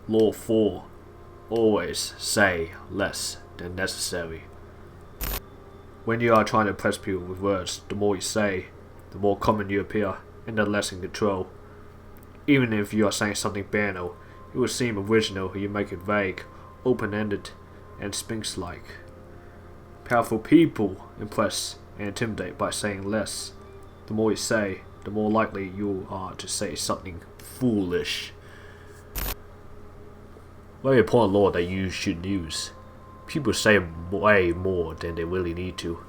Law 4. Always say less than necessary. When you are trying to impress people with words, the more you say, the more common you appear, and the less in control. Even if you are saying something banal, it will seem original if you make it vague, open-ended, and Sphinx-like. Powerful people impress and intimidate by saying less. The more you say, the more likely you are to say something foolish. Very important law that you should use. People say way more than they really need to.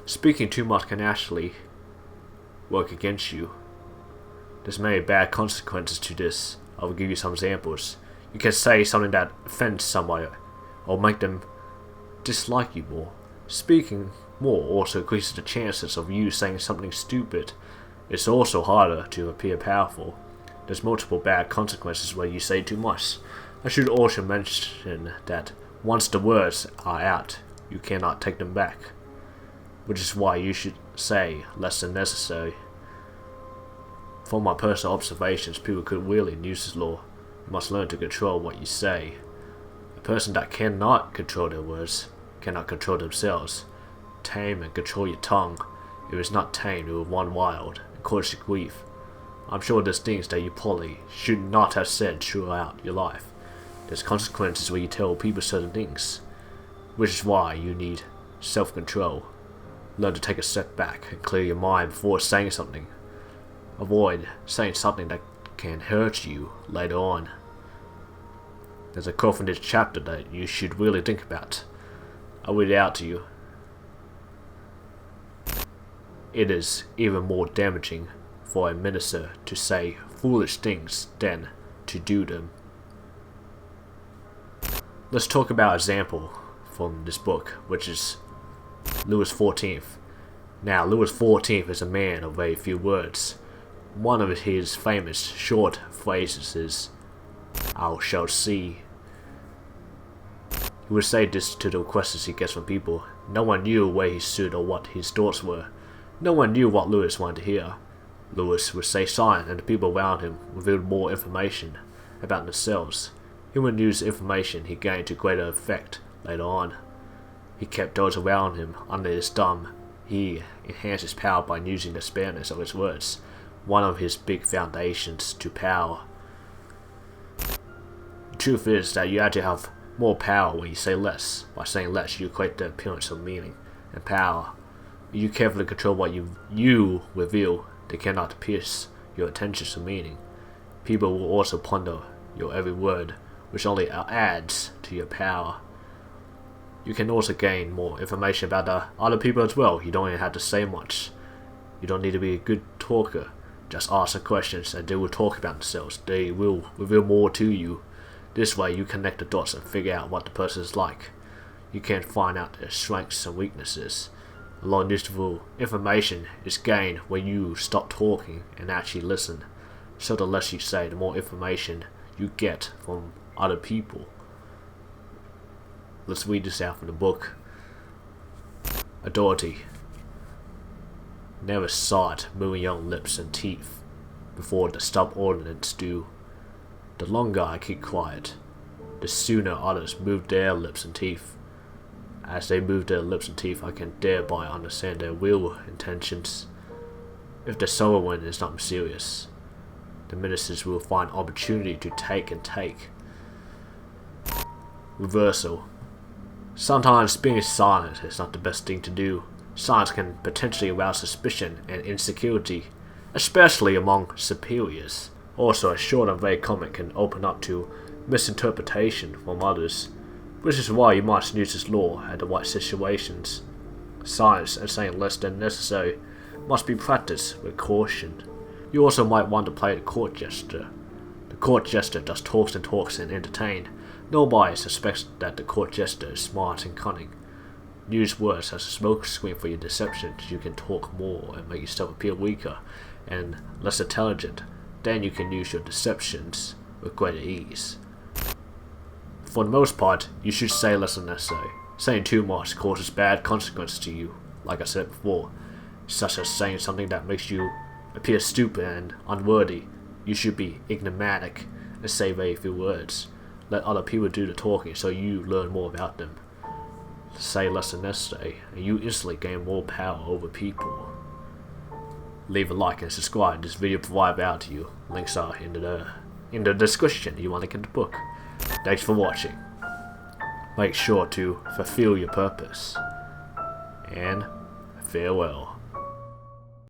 Speaking too much can actually work against you. There's many bad consequences to this. I will give you some examples. You can say something that offends somebody or make them dislike you more. Speaking more also increases the chances of you saying something stupid. It's also harder to appear powerful. There's multiple bad consequences when you say too much. I should also mention that once the words are out, you cannot take them back, which is why you should say less than necessary. From my personal observations, people could really use this law. You must learn to control what you say. A person that cannot control their words cannot control themselves. Tame and control your tongue. If it is not tamed, it will run wild and cause you grief. I'm sure there's things that you probably should not have said throughout your life. There's consequences when you tell people certain things, which is why you need self-control. Learn to take a step back and clear your mind before saying something. Avoid saying something that can hurt you later on. There's a quote from this chapter that you should really think about. I'll read it out to you. It is even more damaging for a minister to say foolish things than to do them. Let's talk about an example from this book, which is Louis XIV. Now, Louis XIV is a man of very few words. One of his famous short phrases is, "I shall see." He would say this to the requests he gets from people. No one knew where he stood or what his thoughts were. No one knew what Louis wanted to hear. Louis would say silent, and the people around him revealed more information about themselves. He would use information he gained to greater effect later on. He kept those around him under his thumb. He enhanced his power by using the spareness of his words, one of his big foundations to power. The truth is that you actually have more power when you say less. By saying less, you create the appearance of meaning and power. If you carefully control what you reveal, they cannot pierce your attention to meaning. People will also ponder your every word, which only adds to your power. You can also gain more information about the other people as well. You don't even have to say much. You don't need to be a good talker. Just ask the questions and they will talk about themselves. They will reveal more to you. This way you connect the dots and figure out what the person is like. You can find out their strengths and weaknesses. A lot of useful information is gained when you stop talking and actually listen. So the less you say, the more information you get from other people. Let's read this out from the book. Authority. Never sought moving young lips and teeth before the subordinates do. The longer I keep quiet, the sooner others move their lips and teeth. As they move their lips and teeth, I can thereby understand their real intentions. If the solar wind is not mysterious, the ministers will find opportunity to take and take. Reversal. Sometimes being silent is not the best thing to do. Silence can potentially arouse suspicion and insecurity, especially among superiors. Also, a short and vague comment can open up to misinterpretation from others, which is why you must use this law at the right situations. Silence and saying less than necessary must be practiced with caution. You also might want to play the court jester. The court jester just talks and entertain. Nobody suspects that the court jester is smart and cunning. Use words as a smokescreen for your deception. You can talk more and make yourself appear weaker and less intelligent. Then you can use your deceptions with greater ease. For the most part, you should say less than necessary. Saying too much causes bad consequences to you, like I said before, such as saying something that makes you appear stupid and unworthy. You should be enigmatic and say very few words. Let other people do the talking so you learn more about them. Say less than necessary, and you instantly gain more power over people. Leave a like and subscribe. This video provided out to you. Links are in the description. You want to get the book. Thanks for watching. Make sure to fulfill your purpose. And farewell.